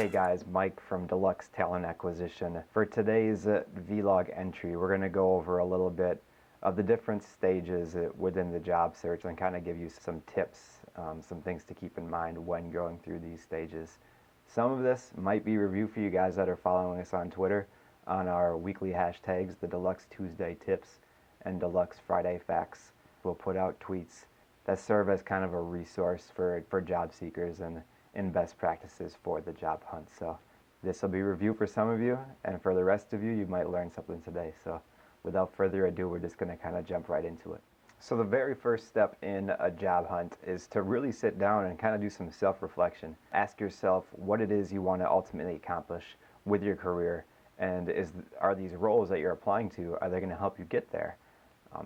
Hey guys, Mike from Deluxe Talent Acquisition. For today's vlog entry, we're going to go over a little bit of the different stages within the job search and kind of give you some tips, some things to keep in mind when going through these stages. Some of this might be review for you guys that are following us on Twitter on our weekly hashtags, the Deluxe Tuesday Tips and Deluxe Friday Facts. We'll put out tweets that serve as kind of a resource for job seekers and in best practices for the job hunt. So this will be review for some of you, and for the rest of you, you might learn something today. So without further ado, we're just going to kind of jump right into it. So the very first step in a job hunt is to really sit down and kind of do some self-reflection. Ask yourself what it is you want to ultimately accomplish with your career, and are these roles that you're applying to, are they going to help you get there?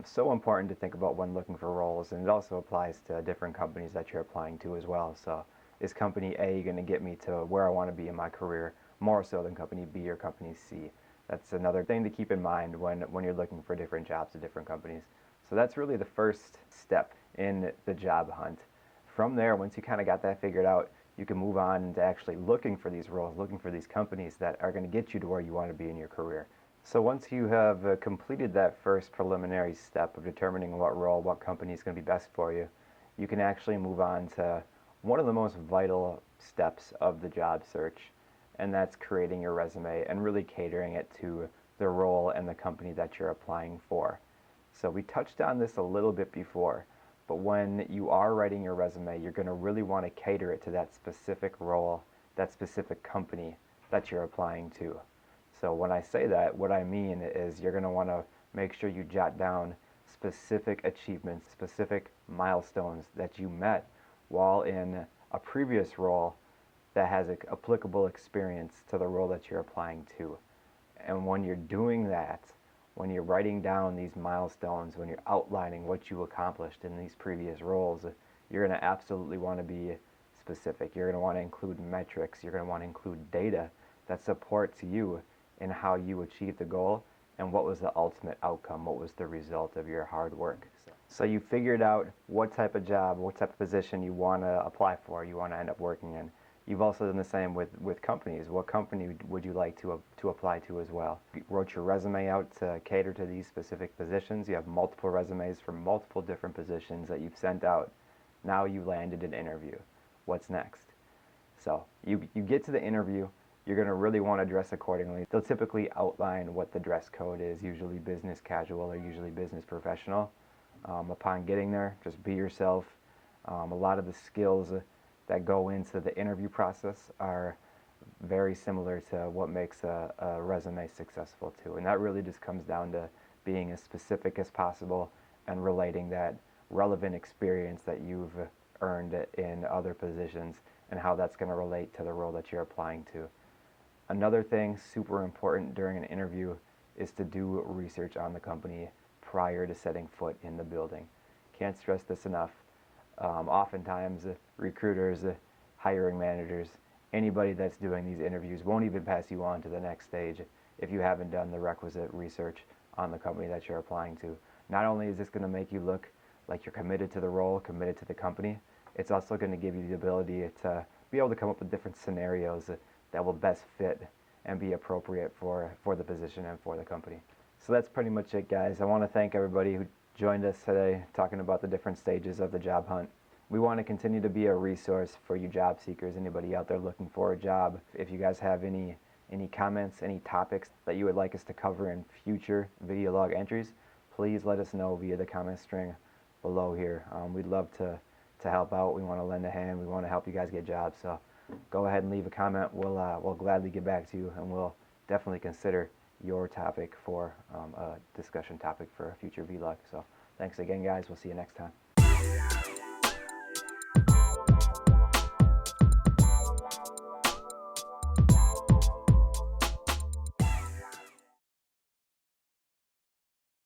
So important to think about when looking for roles, and it also applies to different companies that you're applying to as well. So is company A going to get me to where I want to be in my career more so than company B or company C? That's another thing to keep in mind when you're looking for different jobs at different companies. So that's really the first step in the job hunt. From there, once you kind of got that figured out, you can move on to actually looking for these roles, looking for these companies that are going to get you to where you want to be in your career. So once you have completed that first preliminary step of determining what role, what company is going to be best for you, you can actually move on to one of the most vital steps of the job search, and that's creating your resume and really catering it to the role and the company that you're applying for. So we touched on this a little bit before, but when you are writing your resume, you're going to really want to cater it to that specific role, that specific company that you're applying to. So when I say that, what I mean is you're going to want to make sure you jot down specific achievements, specific milestones that you met while in a previous role that has applicable experience to the role that you're applying to. And when you're doing that, when you're writing down these milestones, when you're outlining what you accomplished in these previous roles, you're going to absolutely want to be specific. You're going to want to include metrics. You're going to want to include data that supports you in how you achieved the goal and what was the ultimate outcome, what was the result of your hard work. So you figured out what type of job, what type of position you want to apply for, you want to end up working in. You've also done the same with companies. What company would you like to apply to as well? You wrote your resume out to cater to these specific positions. You have multiple resumes for multiple different positions that you've sent out. Now you landed an interview. What's next? So you get to the interview. You're going to really want to dress accordingly. They'll typically outline what the dress code is, usually business casual or usually business professional. Upon getting there, just be yourself. A lot of the skills that go into the interview process are very similar to what makes a resume successful too. And that really just comes down to being as specific as possible and relating that relevant experience that you've earned in other positions and how that's going to relate to the role that you're applying to. Another thing super important during an interview is to do research on the company prior to setting foot in the building. Can't stress this enough. Oftentimes, recruiters, hiring managers, anybody that's doing these interviews won't even pass you on to the next stage if you haven't done the requisite research on the company that you're applying to. Not only is this going to make you look like you're committed to the role, committed to the company, it's also going to give you the ability to be able to come up with different scenarios that will best fit and be appropriate for the position and for the company. So that's pretty much it, guys. I want to thank everybody who joined us today talking about the different stages of the job hunt. We want to continue to be a resource for you job seekers, anybody out there looking for a job. If you guys have any comments, any topics that you would like us to cover in future video log entries, please let us know via the comment string below here. We'd love to help out. We want to lend a hand. We want to help you guys get jobs. So go ahead and leave a comment. We'll gladly get back to you, and we'll definitely consider your topic for a discussion topic for a future vlog. So thanks again, guys. We'll see you next time.